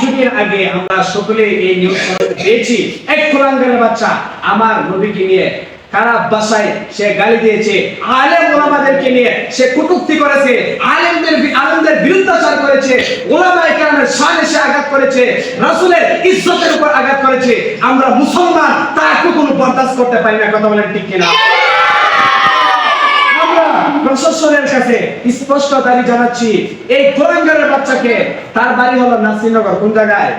যুগের আগে আমরা সকলে এই নিউজ পেয়েছি, এক কুলাঙ্গারের বাচ্চা আমার নবীকে নিয়ে খারাপ ভাষায় সে গালি দিয়েছে, আলেম ওলামাদেরকে নিয়ে সে কটূক্তি করেছে, আলেমদের বিরুদ্ধাচার করেছে, ওলামায়ে কেরামের শানে সে আঘাত করেছে, রাসূলের ইজ্জতের উপর আঘাত করেছে। আমরা মুসলমান তাকে কোনো বরদাস্ত করতে পারি না। কথা বলেন ঠিক কিনা? আমরা প্রশাসনের কাছে স্পষ্ট দাবি জানাচ্ছি, এই কুলাঙ্গারের বাচ্চাকে, তার বাড়ি হলো নাসিরনগর, কোন জায়গায়?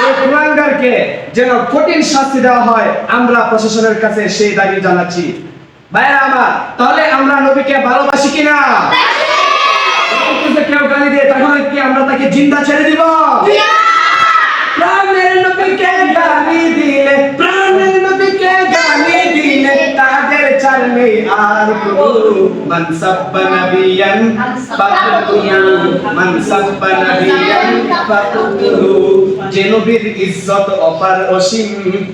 এই কুলাঙ্গারকে যেন কঠিন শাস্তি দেওয়া হয়, আমরা প্রশাসনের কাছে সেই দাবি জানাচ্ছি। ভাইরা আমার, তাহলে আমরা নবীকে ভালোবাসি কিনা? কেউ গালি দিয়ে তাহলে কি আমরা তাকে জিন্দা ছেড়ে দিব? প্রাণের নবীকে গালি দিলে, প্রাণের নবীকে গালি দিলে তাদের চাল নেই আর প্রভু। মান সাব্বা নবিয়ান ফাকতুলু, মান সাব্বা নবিয়ান ফাকতুলু। যে নবীর ইজ্জত অপার অসীম,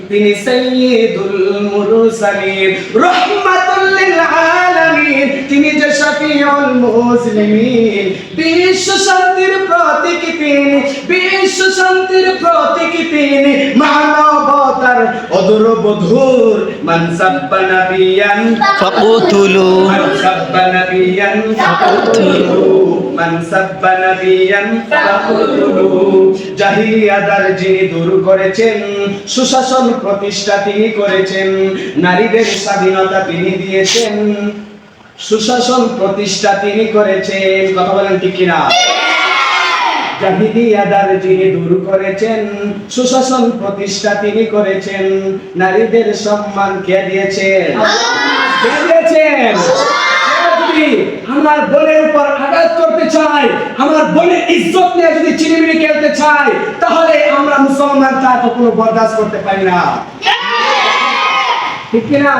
তিনি সাইয়্যিদুল মুরসালিন, রাহমাতুল লিল আলামিন, তিনি যে শাফিউল মুসলিমিন। বিশ্ব শান্তির প্রতীক তিনি, বিশ্ব শান্তির প্রতীক তিনি, মানবতার অদূরবধূর। মান সাব্বা নবিয়ান ফাকতুলু, মান সাব্বা নবিয়ান ফাকতুলু, মান সাব্বা নবিয়ান ফাকতুলু। জাহিলিয়াতের যিনি দূর করেছেন, সুশাসন প্রতিষ্ঠা তিনি করেছেন, নারীদের স্বাধীনতা তিনি দিয়েছেন, সুশাসন প্রতিষ্ঠা তিনি করেছেন। কথা বলেন ঠিক কিনা? জাহিলিয়াতের যিনি দূর করেছেন, সুশাসন প্রতিষ্ঠা তিনি করেছেন, নারীদের সম্মান কে দিয়েছেন? কে দিয়েছেন? যদি আমার বোনের উপর আঘাত করতে চাই, আমার বোনের ইজ্জত নিয়ে যদি চিনিমিনি খেলতে চাই, তাহলে আমরা মুসলমান তা কখনো বরদাস্ত করতে পারি না। ঠিক কিনা?